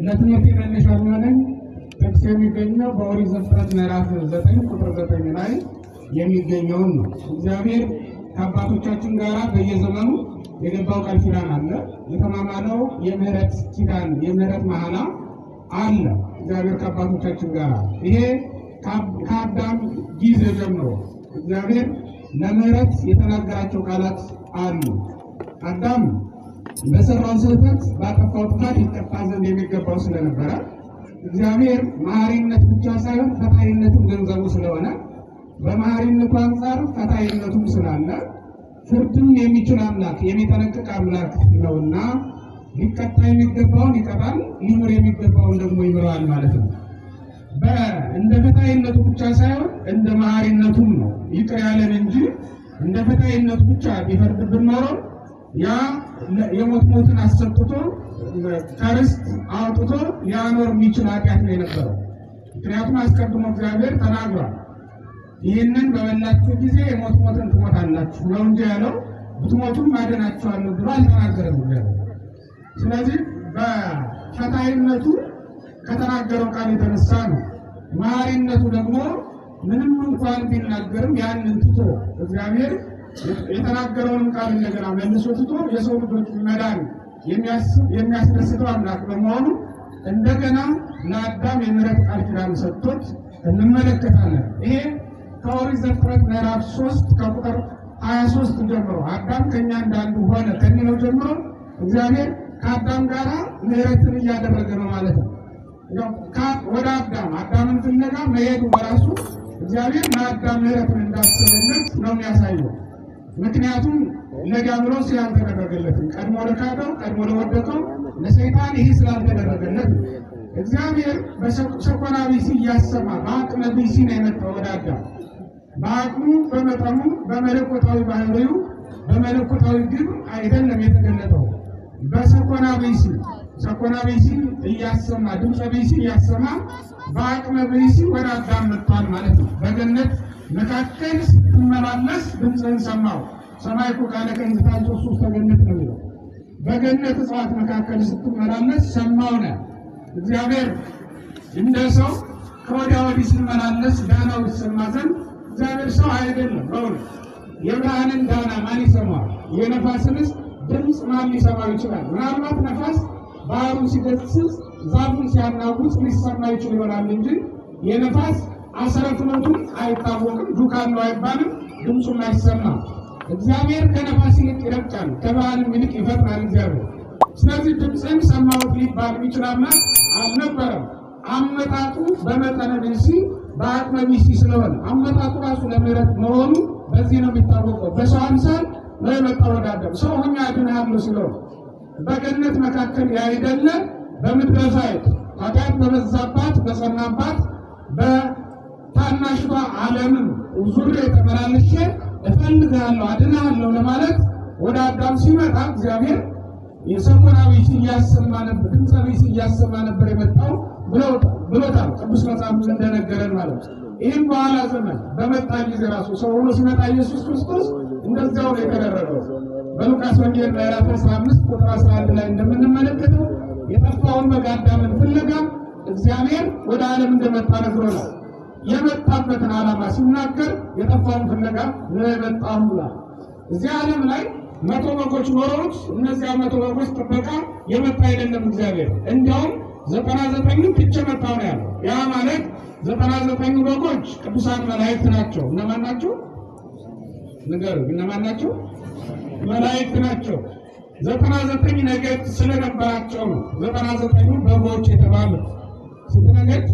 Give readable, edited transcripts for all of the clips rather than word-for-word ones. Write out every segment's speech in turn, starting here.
ለትምህርት መነሻ የሚሆነኝ ጥቅስ የሚገኘው በኦሪት ዘፍጥረት ምዕራፍ 9 ቁጥር 9 ላይ የሚገኘውን ነው። እግዚአብሔር ከአባቶቻችን ጋር በየዘመኑ የገባው ቃል ኪዳን አለ። የተማማለው የምህረት ኪዳን የምህረት መሐላ አለ እግዚአብሔር ከአባቶቻችን ጋር። ይሄ ከአዳም ጊዜ ጀምሮ እግዚአብሔር ለምህረት የተናገራቸው ቃላት አሉ። አዳም በሰራው ስህተት ባጠፋው ጥፋት ይቀጣ ዘንድ የሚገባው ስለነበረ እግዚአብሔር መሐሪነት ብቻ ሳይሆን ፈታይነቱም ገንዘቡ ስለሆነ በመሐሪነቱ አንጻር ፈታይነቱም ስላለ ፍርድም የሚችል አምላክ የሚጠነቅቅ አምላክ ነውና ሊቀጣ የሚገባውን ይቀጣል፣ ሊምር የሚገባውን ደግሞ ይምረዋል ማለት ነው። እንደ ፈታይነቱ ብቻ ሳይሆን እንደ መሐሪነቱም ነው ይቅር ያለን እንጂ እንደ ፈታይነቱ ብቻ ቢፈርድብን ኖሮ ያ የሞት ሞትን አሰጥቶ ከርስት አውጥቶ ሊያኖር የሚችል ኃጢአት ነው የነበረው። ምክንያቱም አስቀድሞ እግዚአብሔር ተናግሯል። ይህንን በበላችሁ ጊዜ የሞት ሞትን ትሞታላችሁ ነው እንጂ ያለው ብትሞቱም አድናችኋለሁ ብሎ አልተናገረም እግዚአብሔር። ስለዚህ በፈታይነቱ ከተናገረው ቃል የተነሳ ነው። መሐሪነቱ ደግሞ ምንም እንኳን ቢናገርም ያንን ትቶ እግዚአብሔር የተናገረውን ቃል እንደገና መልሶ ትቶ የሰው ልጆች መዳን የሚያስደስተው አምላክ በመሆኑ እንደገና ለአዳም የምህረት ቃል ኪዳን ሰጥቶት እንመለከታለን። ይሄ ከኦሪት ዘፍጥረት ምዕራፍ 3 ከቁጥር 23 ጀምሮ አዳም ከኛ እንዳንዱ ሆነ ከሚለው ጀምሮ እግዚአብሔር ከአዳም ጋር ምህረትን እያደረገ ነው ማለት ነው። ወደ አዳምን ፍለጋ መሄዱ በራሱ እግዚአብሔር ለአዳም ምህረትን እንዳሰበለት ነው የሚያሳየው። ምክንያቱም ለዲያብሎስ ስላልተደረገለትም ቀድሞ ለካደው ቀድሞ ለወደቀው ለሰይጣን ይህ ስላልተደረገለት እግዚአብሔር በሰኮና ቢሲ እያሰማ በአቅመ ቢሲ ነው የመጣው ወደ አዳም። በአቅሙ በመጠኑ በመለኮታዊ ባህሪው በመለኮታዊ ግብ አይደለም የተገለጠው። በሰኮና ቢሲ እያሰማ ድምፀ ቢሲ እያሰማ በአቅመ ቢሲ ወደ አዳም መጥቷል ማለት ነው። በገነት መካከል ስትመላለስ ድምፅህን ሰማሁ። ሰማይ እኮ ቃለ ከእንዝታቸው ውስጥ ገነት ነው የሚለው። በገነት እጽዋት መካከል ስትመላለስ ሰማሁ ነው። እግዚአብሔር እንደ ሰው ከወዲያ ወዲህ ሲመላለስ ዳናው ይሰማ ዘንድ እግዚአብሔር ሰው አይደለም። በእውነት የብርሃንን ዳና ማን ይሰማዋል? የነፋስንስ ድምፅ ማን ሊሰማው ይችላል? ምናልባት ነፋስ ባህሩን ሲገስጽ ዛፉን ሲያናውጥ ሊሰማ ይችል ይሆናል እንጂ የነፋስ አሰረትነቱን አይታወቅም። ዱካን ነው አይባልም፣ ድምፁም አይሰማም። እግዚአብሔር ከነፋስ ይልቅ ይረቃል፣ ከብርሃንም ይልቅ ይፈጥናል እግዚአብሔር። ስለዚህ ድምፅን ሰማሁት ሊባል ይችላልና አልነበረም። አመጣጡ በመጠነ ቢሲ በአቅመ ቢሲ ስለሆነ አመጣጡ ራሱ ለምህረት መሆኑ በዚህ ነው የሚታወቀው። በሰው አምሳል ነው የመጣው ወደ አዳም። ሰው ሆኜ አድንሃለሁ ስለሆነ በገነት መካከል ያይደለ በምድረ ፋይድ ኃጢአት በበዛባት በጸናባት በታናሽቷ ዓለምም ዙሪያ ተመላልሼ እፈልግሃለሁ አድንሃለሁ ለማለት ወደ አዳም ሲመጣ እግዚአብሔር የሰኮና ቢሲ እያሰማ ነበር፣ ድምፀ ቢሲ እያሰማ ነበር የመጣው ብሎታል ቅዱስ መጽሐፍ እንደነገረን ማለት ነው። ይህም በኋላ ዘመን በመጣ ጊዜ ራሱ ሰው ሆኖ ሲመጣ ኢየሱስ ክርስቶስ እንደዚያው ነው የተደረገው። በሉቃስ ወንጌል ምዕራፍ 15 ቁጥር 11 ላይ እንደምንመለከተው የጠፋውን በግ አዳምን ፍለጋ እግዚአብሔር ወደ ዓለም እንደመጣ ነግሮናል። የመጣበትን ዓላማ ሲናገር የጠፋውን ፍለጋ ነው የመጣው ብሏል። እዚህ ዓለም ላይ 100 በጎች ኖረውት እነዚያ 100 በጎች ጥበቃ የመጣ አይደለም እግዚአብሔር። እንዲያውም 99ን ትቼ መጣሁ ነው ያለው። ያ ማለት 99 በጎች ቅዱሳን መላእክት ናቸው። እነማን ናቸው? ንገሩ። እነማን ናቸው? መላእክት ናቸው። 99 ነገድ ስለነበራቸው ነው 99 በጎች የተባሉት። ስንት ነገድ?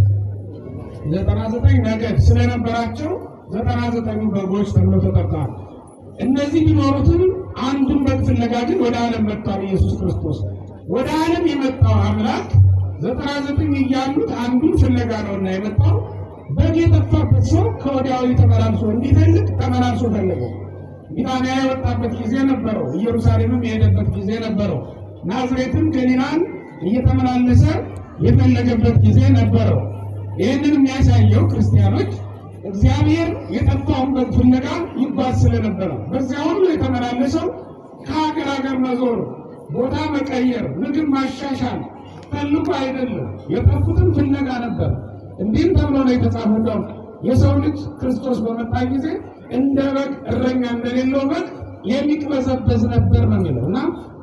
99 ነገድ ስለነበራቸው 99 በጎች ተብለው ተጠርተዋል። እነዚህ ቢኖሩትም አንዱን በግ ፍለጋ ግን ወደ ዓለም መጥቷል ኢየሱስ ክርስቶስ። ወደ ዓለም የመጣው አምላክ 99 እያሉት አንዱን ፍለጋ ነውና የመጣው። በግ የጠፋበት ሰው ከወዲያው ተመላልሶ እንዲፈልግ ተመላልሶ ፈለገው። ቢታንያ የወጣበት ጊዜ ነበረው፣ ኢየሩሳሌምም የሄደበት ጊዜ ነበረው፣ ናዝሬትም ገሊላን እየተመላለሰ የፈለገበት ጊዜ ነበረው። ይህንን የሚያሳየው ክርስቲያኖች እግዚአብሔር የጠፋውን በግ ፍለጋ ይጓዝ ስለነበረ በዚያ ሁሉ የተመላለሰው ከሀገር ሀገር መዞር፣ ቦታ መቀየር፣ ምግብ ማሻሻል፣ ፈልጎ አይደለም፣ የጠፉትን ፍለጋ ነበር። እንዲህም ተብሎ ነው የተጻፈው፣ የሰው ልጅ ክርስቶስ በመጣ ጊዜ እንደ በግ እረኛ እንደሌለው በግ የሚቅበዘበዝ ነበር ነው የሚለው እና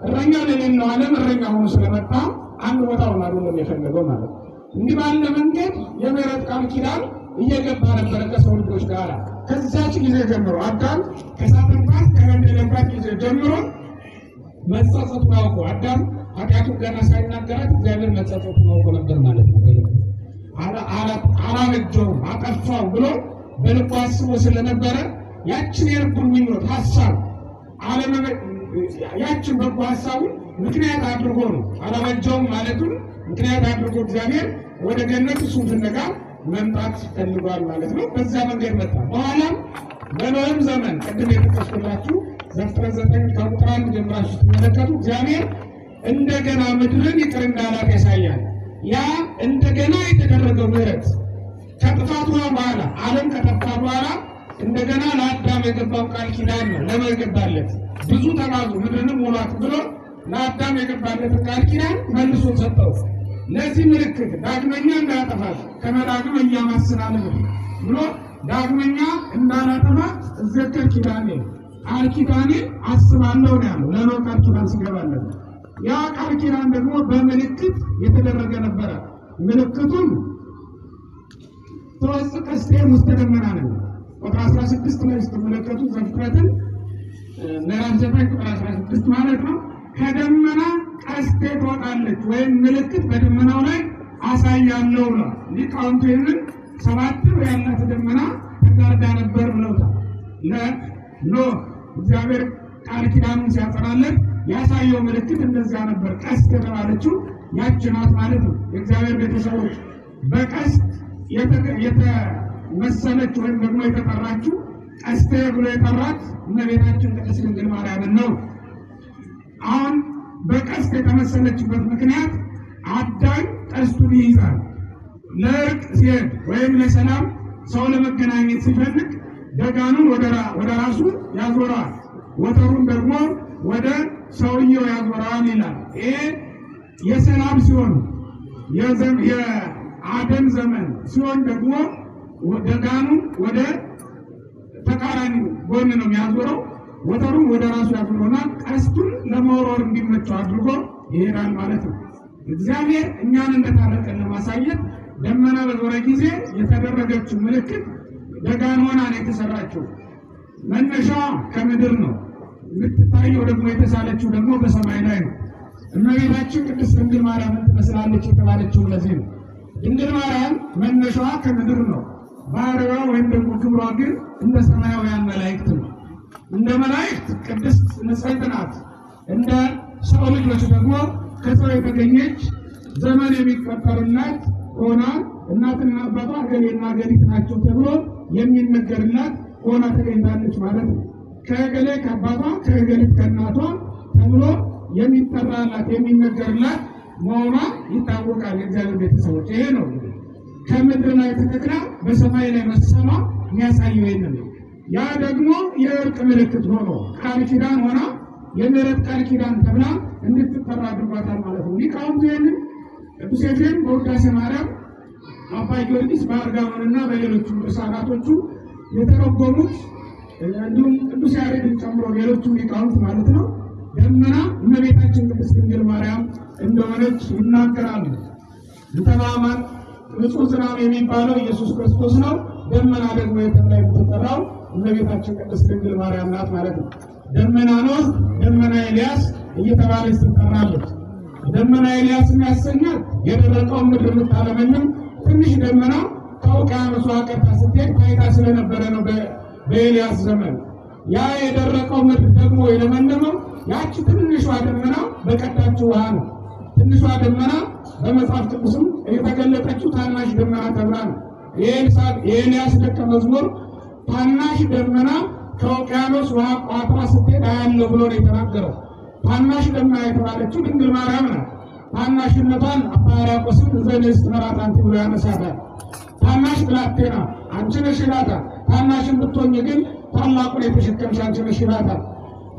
እረኛ ለሌለው ዓለም እረኛ ሆኖ ስለመጣ አንድ ቦታውን አይደለም የፈለገው ማለት ነው። እንዲህ ባለ መንገድ የምህረት ቃል ኪዳን እየገባ ነበረ ከሰው ልጆች ጋር። ከዛች ጊዜ ጀምሮ አዳም ከሳተንባት ከበደለባት ጊዜ ጀምሮ መጸጸቱን አውቆ አዳም ኃጢአቱን ገና ሳይናገራት እግዚአብሔር መጸጸቱን አውቆ ነበር ማለት ነው። አላበጀውም አጠፋው ብሎ በልቡ አስቦ ስለነበረ ያችን የልቡን ምኞት ሀሳብ ያችን በጎ ሀሳቡን ምክንያት አድርጎ ነው አላበጀውም ማለቱን ምክንያት አድርጎ እግዚአብሔር ወደ ገነት እሱን ፍለጋ መምጣት ፈልጓል ማለት ነው። በዛ መንገድ መጣ። በኋላም በኖህም ዘመን ቅድም የጠቀስኩላችሁ ዘፍጥረት 9 ከቁጥር 1 ጀምራችሁ ስትመለከቱ እግዚአብሔር እንደገና ምድርን ይቅር እንዳላት ያሳያል። ያ እንደገና የተደረገው ምሕረት ከጥፋቱ በኋላ ዓለም ከጠፋ በኋላ እንደገና ለአዳም የገባው ቃል ኪዳን ነው። ለምን የገባለት ብዙ ተባዙ ምድርንም ሙሏት ብሎ ለአዳም የገባለት ቃል ኪዳን መልሶ ሰጠው። ለዚህ ምልክት ዳግመኛ እንዳያጠፋት ከመዳግም እያማስናለሁ ብሎ ዳግመኛ እንዳላጠፋት እዘከር ኪዳኔ ቃል ኪዳኔ አስባለሁ ነው ያለው። ለኖህ ቃል ኪዳን ሲገባለት ያ ቃል ኪዳን ደግሞ በምልክት የተደረገ ነበረ። ምልክቱም ተወጽ ቀስቴ ውስጥ ደመና ነው። ቁጥር 16 ላይ ስትመለከቱ ዘፍጥረትን ምዕራፍ 9 ቁጥር 16 ማለት ነው። ከደመና ቀስቴ ትወጣለች ወይም ምልክት በደመናው ላይ አሳያለሁ ነው። ሊቃውንቱ ይህንን 7 ያላት ደመና ተጋርዳ ነበር ብለውታል። ለኖህ እግዚአብሔር ቃል ኪዳኑን ሲያጸናለት ያሳየው ምልክት እንደዚያ ነበር። ቀስት የተባለችው ያች ናት ማለት ነው። የእግዚአብሔር ቤተሰቦች በቀስት የተመሰለች ወይም ደግሞ የተጠራችው ቀስቴ ብሎ የጠራት እመቤታችን ቅድስት ድንግል ማርያምን ነው። አሁን በቀስት የተመሰለችበት ምክንያት አዳም ቀስቱን ይይዛል። ለእርቅ ሲሄድ ወይም ለሰላም ሰው ለመገናኘት ሲፈልግ ደጋኑን ወደ ራሱ ያዞረዋል፣ ወተሩን ደግሞ ወደ ሰውየው ያዞረዋል ይላል። ይሄ የሰላም ሲሆን የአደም ዘመን ሲሆን ደግሞ ደጋኑን ወደ ተቃራኒ ጎን ነው የሚያዞረው። ወተሩን ወደ ራሱ ያዞረውና ቀስቱን ለመወርወር እንዲመቸው አድርጎ ይሄዳል ማለት ነው። እግዚአብሔር እኛን እንደታረቀን ለማሳየት ደመና በዞረ ጊዜ የተደረገችው ምልክት ደጋን ሆና ነው የተሰራችው። መነሻዋ ከምድር ነው። የምትታየው ደግሞ የተሳለችው ደግሞ በሰማይ ላይ ነው። እመቤታችን ቅድስት ድንግል ማርያምን ትመስላለች የተባለችው ለዚህ ነው። ድንግል ማርያም መነሻዋ ከምድር ነው። ባህሪዋ ወይም ደግሞ ክብሯ ግን እንደ ሰማያውያን መላእክት ነው። እንደ መላእክት ቅድስት ንጽሕት ናት። እንደ ሰው ልጆች ደግሞ ከሰው የተገኘች ዘመን የሚቆጠርላት ሆና እናትና አባቷ እገሌና እገሊት ናቸው ተብሎ የሚነገርላት ሆና ተገኝታለች ማለት ነው። ከእገሌ ከአባቷ ከእገሊት ከእናቷ ተብሎ የሚጠራላት የሚነገርላት መሆኗ ይታወቃል። የእግዚአብሔር ቤተሰቦች ይሄ ነው ከምድር ላይ ተተክላ በሰማይ ላይ መሰሏ የሚያሳየው ይሄንን ነው። ያ ደግሞ የእርቅ ምልክት ሆኖ ቃል ኪዳን ሆና የምህረት ቃል ኪዳን ተብላ እንድትጠራ አድርጓታል ማለት ነው። ሊቃውንቱ ይህንን ቅዱስ ኤፍሬም በውዳሴ ማርያም፣ አባ ጊዮርጊስ በአርጋኖንና በሌሎቹም ድርሳናቶቹ የተረጎሙት እንዲሁም ቅዱስ ያሬድን ጨምሮ ሌሎቹም ሊቃውንት ማለት ነው ደመና እመቤታችን ቅድስት ድንግል ማርያም እንደሆነች ይናገራሉ። እንተማማን ንጹሕ ዝናብ የሚባለው ኢየሱስ ክርስቶስ ነው። ደመና ደግሞ የተባለ የምትጠራው እመቤታችን ቅድስት ድንግል ማርያም ናት ማለት ነው። ደመና ኖህ፣ ደመና ኤልያስ እየተባለች ትጠራለች። ደመና ኤልያስ የሚያሰኛት የደረቀውን ምድር የምታለመልም ትንሽ ደመና ከውቅያኖሱ አቀርታ ስትሄድ ታይታ ስለነበረ ነው በኤልያስ ዘመን። ያ የደረቀው ምድር ደግሞ የለመለመው ያቺ ትንሿ ደመና በቀዳችው ውሃ ነው። ትንሿ ደመና በመጽሐፍ ቅዱስም የተገለጠችው ታናሽ ደመና ተብላ ነው። የኤልያስ ደቀ መዝሙር ታናሽ ደመና ከውቅያኖስ ውሃ ቋጥራ ስትሄድ አያለው ብሎ ነው የተናገረው። ታናሽ ደመና የተባለችው ድንግል ማርያም ናት። ታናሽነቷን አባ ሕርያቆስን ዘንስት መራት አንቲ ብሎ ያነሳታል። ታናሽ ብላቴና አንቺ ነሽ ይላታል። ታናሽን ብትሆኝ ግን ታላቁን የተሸከምሽ አንቺ ነሽ ይላታል።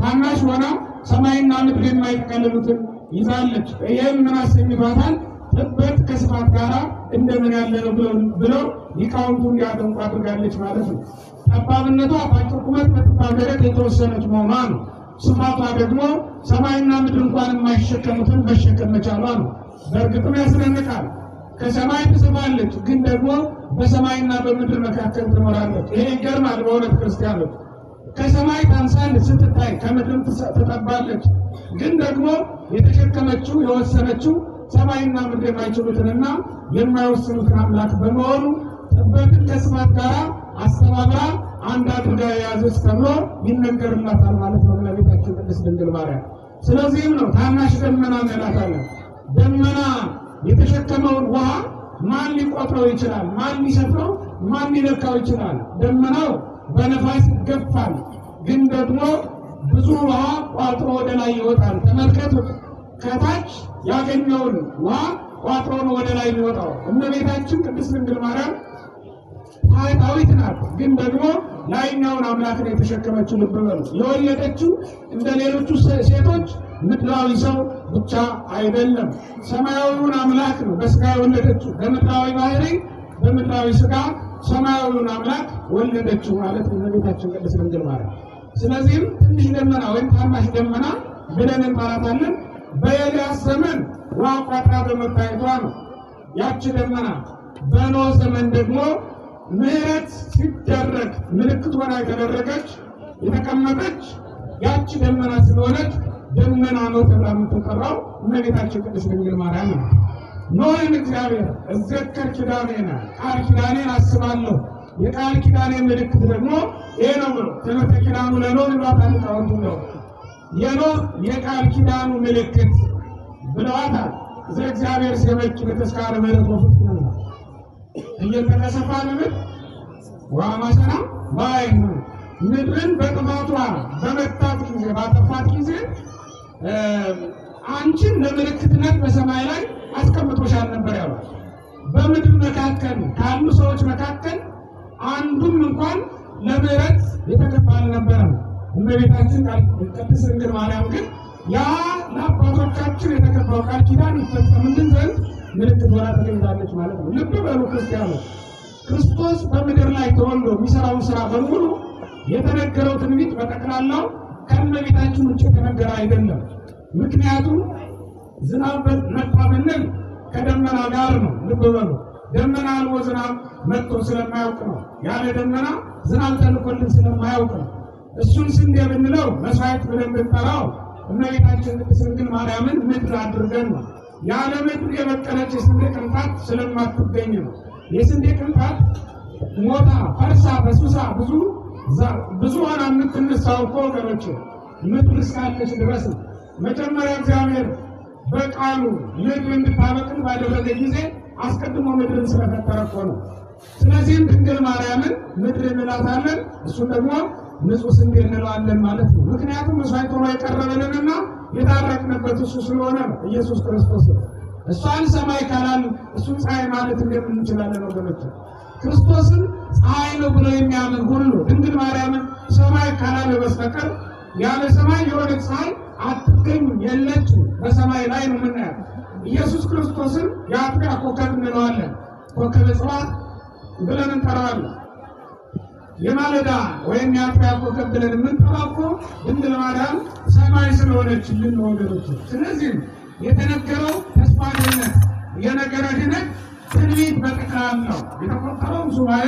ታናሽ ሆና ሰማይና ምድር የማይጠቀልሉትን ይዛለች። ይህም ምን አሰኝቷታል? ጥበት ከስፋት ጋር እንደምን ያለ ነው ብለው ሊቃውንቱ እንዲያደንቁ አድርጋለች ማለት ነው። ጠባብነቷ በአጭር ቁመት በጠባብ ደረት የተወሰነች መሆኗ ነው። ስፋቷ ደግሞ ሰማይና ምድር እንኳን የማይሸከሙትን መሸከም መቻሏ ነው። በእርግጥም ያስደንቃል። ከሰማይ ትስባለች፣ ግን ደግሞ በሰማይና በምድር መካከል ትኖራለች። ይሄ ይገርማል በእውነት ክርስቲያኖች። ከሰማይ ታንሳለች ስትታይ፣ ከምድር ትጠባለች፣ ግን ደግሞ የተሸከመችው የወሰነችው ሰማይና ምድር የማይችሉትንና የማይወስኑትን አምላክ በመሆኑ ጥበትን ከስፋት ጋር አስተባብራ አንድ አድርጋ የያዘች ተብሎ ይነገርላታል ማለት ነው ለቤታችን ቅድስት ድንግል ማርያም። ስለዚህም ነው ታናሽ ደመና እንላታለን። ደመና የተሸከመውን ውሃ ማን ሊቆጥረው ይችላል? ማን ሊሰፍረው? ማን ሊለካው ይችላል? ደመናው በነፋስ ይገፋል፣ ግን ደግሞ ብዙ ውሃ ቋጥሮ ወደ ላይ ይወጣል። ተመልከቱት፣ ከታች ያገኘውን ውሃ ቋጥሮ ነው ወደ ላይ የሚወጣው። እመቤታችን ቅድስት ድንግል ማርያም ታይታዊት ናት፣ ግን ደግሞ ላይኛውን አምላክን የተሸከመችው ልብ በሉ። የወለደችው እንደ ሌሎቹ ሴቶች ምድራዊ ሰው ብቻ አይደለም፣ ሰማያዊውን አምላክ ነው በስጋ የወለደችው። በምድራዊ ባህሪ በምድራዊ ስጋ ሰማያዊውን አምላክ ወለደችው ማለት ነው እመቤታችን ቅድስት ድንግል ማርያም። ስለዚህም ትንሽ ደመና ወይም ታናሽ ደመና ብለን እንጠራታለን። በኤልያስ ዘመን ውሃ ቋጥራ በመታየቷ ነው ያቺ ደመና። በኖህ ዘመን ደግሞ ምሕረት ሲደረግ ምልክት ሆና የተደረገች የተቀመጠች ያቺ ደመና ስለሆነች ደመና ነው ተብላ የምትጠራው እመቤታችን ቅድስት ድንግል ማርያም ነው። ኖህን እግዚአብሔር እዘከር ኪዳኔን ቃል ኪዳኔን አስባለሁ፣ የቃል ኪዳኔ ምልክት ደግሞ ይሄ ነው ብሎ ትምህርተ ኪዳኑ ለኖህ ይሏታል ሊቃውንቱ ነው። የኖህ የቃል ኪዳኑ ምልክት ብለዋታል። እግዚአብሔር ሲመጭ በተስካረ ምሕረት ወፍት ነው እየተከሰፋ ምድር ወአማሰና ባይ ምድርን በጥፋቷ በመታት ጊዜ ባጠፋት ጊዜ አንቺን ለምልክትነት በሰማይ ላይ አስቀምጦሻል ነበር ያለው። በምድር መካከል ካሉ ሰዎች መካከል አንዱም እንኳን ለምሕረት የተገባ አልነበረም። እመቤታችን ቅድስት ድንግል ማርያም ግን ያ ለአባቶቻችን የተገባው ቃል ኪዳን ይፈጸምልን ዘንድ ምልክት ሆና ተገኝታለች ማለት ነው። ልብ በሉ ክርስቲያኖች፣ ክርስቶስ በምድር ላይ ተወልዶ የሚሰራውን ስራ በሙሉ የተነገረው ትንቢት በጠቅላላው ከእመቤታችን ውጭ የተነገረ አይደለም። ምክንያቱም ዝናብ መጣ ብንል ከደመና ጋር ነው። ልብ በሉ፣ ደመና አልቦ ዝናብ መጥቶ ስለማያውቅ ነው። ያለ ደመና ዝናብ ተልኮልን ስለማያውቅ ነው። እሱን ስንዴ ብንለው መስዋዕት ብለን ብንጠራው እመቤታችን ቅድስት ድንግል ማርያምን ምድር አድርገን ነው። ያለ ምድር የበቀለች የስንዴ ቅንጣት ስለማትገኝ ነው። የስንዴ ቅንጣት ሞታ ፈርሳ በሱሳ ብዙ ሆና የምትነሳው እኮ ወገኖች ምድር እስካለች ድረስ ነው። መጀመሪያ እግዚአብሔር በቃሉ ምድር እንድታበቅል ባደረገ ጊዜ አስቀድሞ ምድርን ስለፈጠረ እኮ ነው። ስለዚህም ድንግል ማርያምን ምድር እንላታለን፣ እሱን ደግሞ ንጹሕ ስንዴ እንለዋለን ማለት ነው። ምክንያቱም መስዋዕት ሆኖ የቀረበልንና የታረቅንበት እሱ ስለሆነ ነው፣ ኢየሱስ ክርስቶስ ነው። እሷን ሰማይ ካላል እሱን ፀሐይ ማለት እንደምን እንችላለን ወገኖች? ክርስቶስን ፀሐይ ነው ብሎ የሚያምን ሁሉ ድንግል ማርያምን ሰማይ ካላለ በስተቀር ያለ ሰማይ የሆነ ፀሐይ አትገኝም፣ የለችም። በሰማይ ላይ ነው የምናያት። ኢየሱስ ክርስቶስን የአጥቢያ ኮከብ እንለዋለን፣ ኮከበ ጽባሕ ብለን እንጠራዋለን። የማለዳ ወይም የአጥቢያ ኮከብ ብለን የምንጠራው እኮ ድንግል ማርያም ሰማይ ስለሆነችልን ወገኖች። ስለዚህም የተነገረው ተስፋ ድነት የነገረ ድነት ትንቢት በጠቅላላው የተቆጠረው ሱባኤ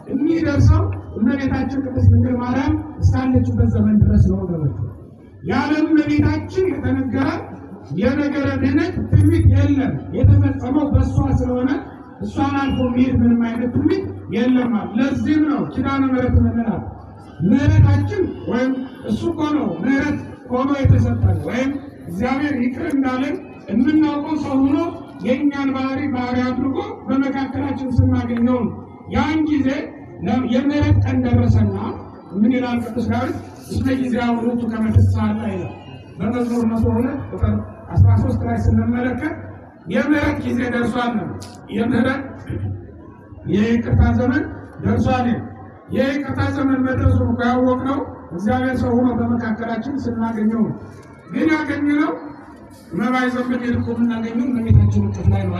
የሚደርሰው እመቤታችን ቅድስት ድንግል ማርያም እስካለችበት ዘመን ድረስ ነው ወገኖች። ያለ እመቤታችን የተነገረ የነገረ ድነት ትንቢት የለም። የተፈጸመው በእሷ ስለሆነ እሷን አልፎ የሚሄድ ምንም አይነት ትንቢት የለም። ለዚህም ነው ኪዳነ ምሕረት የምንላት። ምሕረታችን ወይም እሱ እኮ ነው ምሕረት ሆኖ የተሰጠን ወይም እግዚአብሔር ይቅር እንዳለን የምናውቀው ሰው ሆኖ የእኛን ባህሪ አድርጎ በመካከላችን ስናገኘው ያን ጊዜ የምሕረት ቀን ደረሰና ምን ይላል ቅዱስ ዳዊት? እስመ ጊዜው ውእቱ ከመ ትስብእት ይላል በመዝሙር 102 ቁጥር 13 ላይ ስንመለከት የምሕረት ጊዜ ደርሷል ነው። የምሕረት የይቅርታ ዘመን ደርሷል። የይቅርታ ዘመን መድረሱን እኮ ያወቅነው እግዚአብሔር ሰው ሆኖ በመካከላችን ስናገኘው ግን ያገኘነው መባይ ዘመን የልኩ የምናገኘው እመቤታችን እቅፍ ላይ ነው።